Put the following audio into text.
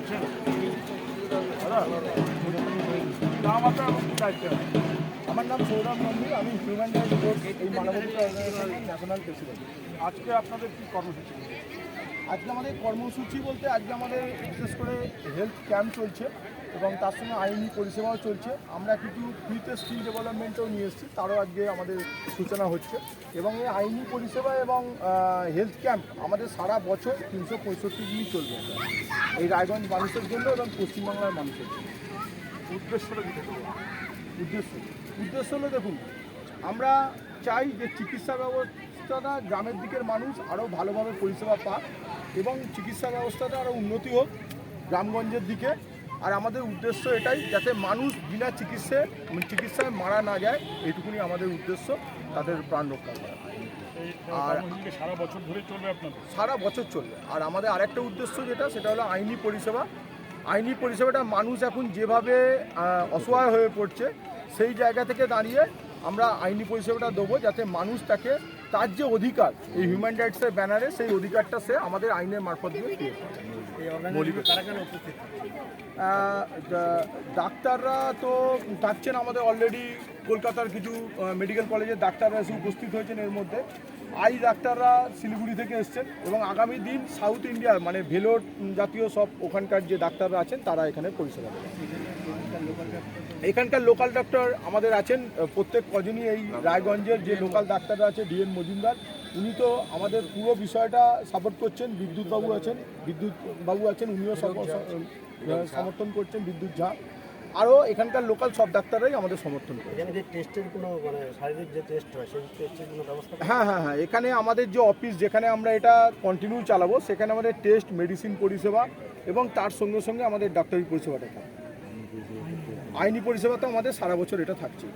আছেন নাম আপনার দায়িত্ব আছে? আমার নাম সৌরভ নন্দী, আমি হিউম্যান রাইটস বোর্ড এই মানবাধিকার অর্গানাইজেশনের ন্যাশনাল প্রেসিডেন্ট। আজকে আপনাদের কি কর্মসূচি? আজকে আমাদের কর্মসূচি বলতে আজকে আমাদের বিশেষ করে হেলথ ক্যাম্প চলছে এবং তার সঙ্গে আইনি পরিষেবাও চলছে। আমরা কিছু ফ্রিতে স্কিল ডেভেলপমেন্টও নিয়ে এসেছি, তারও আজকে আমাদের সূচনা হচ্ছে। এবং এই আইনি পরিষেবা এবং হেলথ ক্যাম্প আমাদের সারা বছর 365 দিনই চলবে এই রায়গঞ্জ মানুষের জন্য এবং পশ্চিমবাংলার মানুষের জন্য। উদ্দেশ্যটা কি? উদ্দেশ্য হলো, দেখুন, আমরা চাই যে চিকিৎসা ব্যবস্থাটা গ্রামের দিকের মানুষ আরও ভালোভাবে পরিষেবা পাক এবং চিকিৎসা ব্যবস্থাটা আরও উন্নতি হোক গ্রামগঞ্জের দিকে। আর আমাদের উদ্দেশ্য এটাই, যাতে মানুষ বিনা চিকিৎসায় মারা না যায়, এইটুকুনি আমাদের উদ্দেশ্য, তাদের প্রাণ রক্ষা করা। আর সারা বছর ধরে চলবে আপনাদের? সারা বছর চলবে। আর আমাদের আরেকটা উদ্দেশ্য সেটা হলো আইনি পরিষেবা। আইনি পরিষেবাটা মানুষ এখন যেভাবে অসহায় হয়ে পড়ছে, সেই জায়গা থেকে দাঁড়িয়ে আমরা আইনি পরিষেবাটা দেবো, যাতে মানুষ তার যে অধিকার এই হিউম্যান রাইটসের ব্যানারে, সেই অধিকারটা সে আমাদের আইনের মারফত দিয়ে পেয়ে ডাক্তাররা তো থাকছেন আমাদের অলরেডি। কলকাতার কিছু মেডিকেল কলেজের ডাক্তাররা এসে উপস্থিত হয়েছেন। এর মধ্যে ডাক্তাররা শিলিগুড়ি থেকে এসছেন এবং আগামী দিন সাউথ ইন্ডিয়ার মানে ভেলোর জাতীয় সব ওখানকার যে ডাক্তাররা আছেন তারা এখানে পরিষেবা দেবেন। এখানকার লোকাল ডাক্তার আমাদের আছেন প্রত্যেক কজনই। এই রায়গঞ্জের যে লোকাল ডাক্তাররা আছে, ডিএন মজুমদার, উনি তো আমাদের পুরো বিষয়টা সাপোর্ট করছেন। বিদ্যুৎ বাবু আছেন, উনিও সমর্থন করছেন, বিদ্যুৎ ঝা। আরও এখানকার লোকাল সব ডাক্তাররাই আমাদের সমর্থন করে। এখানে যে টেস্টের কোনো মানে শারীরিক যে টেস্ট হয়, সেই টেস্টের কোনো ব্যবস্থা? হ্যাঁ, এখানে আমাদের যে অফিস, যেখানে আমরা এটা কন্টিনিউ চালাবো, সেখানে আমাদের টেস্ট, মেডিসিন পরিষেবা এবং তার সঙ্গে সঙ্গে আমাদের ডাক্তারি পরিষেবাটা থাকে। আইনি পরিষেবা তো আমাদের সারা বছর এটা থাকছে।